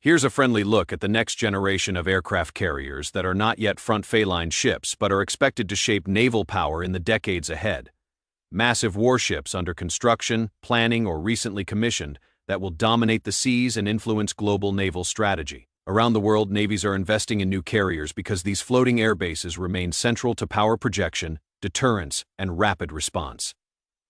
Here's a friendly look at the next generation of aircraft carriers that are not yet front-line ships but are expected to shape naval power in the decades ahead. Massive warships under construction, planning, or recently commissioned that will dominate the seas and influence global naval strategy. Around the world, navies are investing in new carriers because these floating air bases remain central to power projection, deterrence, and rapid response.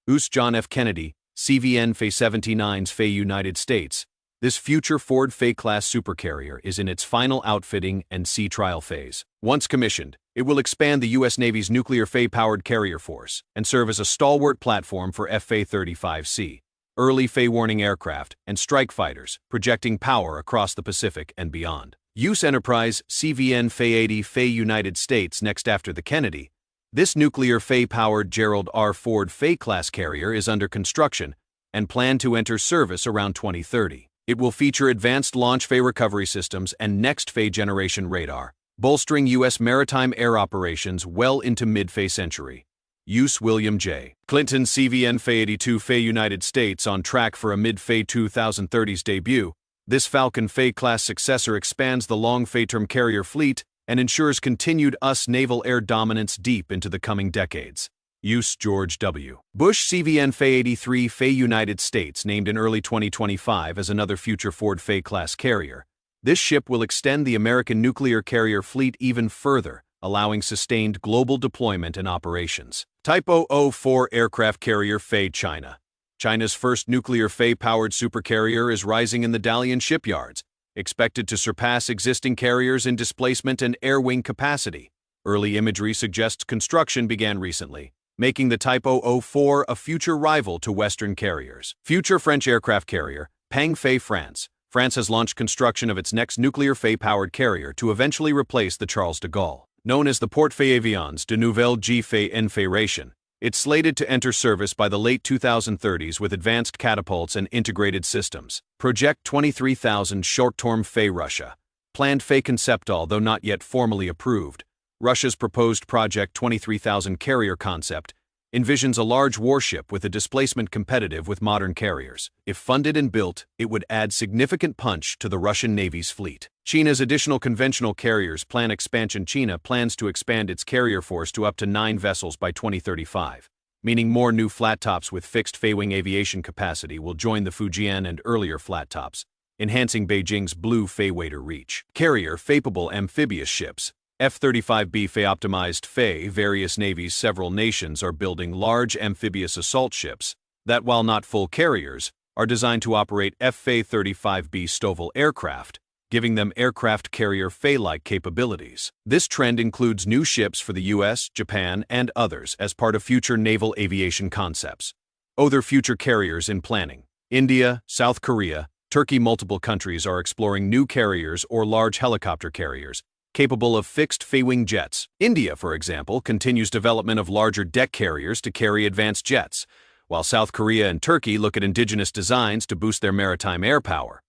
USS John F. Kennedy, CVN Fa-79's Fa United States. This future Ford Fa-class supercarrier is in its final outfitting and sea trial phase. Once commissioned, it will expand the U.S. Navy's nuclear Fa-powered carrier force and serve as a stalwart platform for F-35C, early Fa-warning aircraft, and strike fighters, projecting power across the Pacific and beyond. U.S. Enterprise CVN Fa-80 Fa United States next after the Kennedy. This nuclear Fa-powered Gerald R. Ford Fa-class carrier is under construction and planned to enter service around 2030. It will feature advanced launch Fa recovery systems and next Fa generation radar, bolstering U.S. maritime air operations well into mid-Fa century. USS William J. Clinton CVN Fa-82 Fa United States on track for a mid-Fa 2030s debut. This Falcon Fa-class successor expands the long Fa-term carrier fleet and ensures continued U.S. naval air dominance deep into the coming decades. USS George W. Bush CVN Fa-83 Fa United States named in early 2025 as another future Ford Fa-class carrier. This ship will extend the American nuclear carrier fleet even further, allowing sustained global deployment and operations. Type 004 aircraft carrier Fa China. China's first nuclear Fa-powered supercarrier is rising in the Dalian shipyards, expected to surpass existing carriers in displacement and air wing capacity. Early imagery suggests construction began recently, making the Type 004 a future rival to Western carriers. Future French aircraft carrier, Pang Fa France. France has launched construction of its next nuclear Fa-powered carrier to eventually replace the Charles de Gaulle. Known as the Porte-Avions de Nouvelle G Fa en Fération, it's slated to enter service by the late 2030s with advanced catapults and integrated systems. Project 23,000 short-term Fa Russia. Planned Fa concept, although not yet formally approved. Russia's proposed Project 23,000 carrier concept envisions a large warship with a displacement competitive with modern carriers. If funded and built, it would add significant punch to the Russian Navy's fleet. China's additional conventional carriers plan expansion. China plans to expand its carrier force to up to 9 vessels by 2035, meaning more new flat tops with fixed Fa-wing aviation capacity will join the Fujian and earlier flat tops, enhancing Beijing's blue Fa-wader reach. Carrier Fa-capable amphibious ships. F-35B Fa-optimized Fa. Various navies. Several nations are building large amphibious assault ships that, while not full carriers, are designed to operate F-35B STOVL aircraft, giving them aircraft carrier Fa-like capabilities. This trend includes new ships for the US, Japan, and others as part of future naval aviation concepts. Other future carriers in planning. India, South Korea, Turkey. Multiple countries are exploring new carriers or large helicopter carriers capable of fixed Fa-wing jets. India, for example, continues development of larger deck carriers to carry advanced jets, while South Korea and Turkey look at indigenous designs to boost their maritime air power.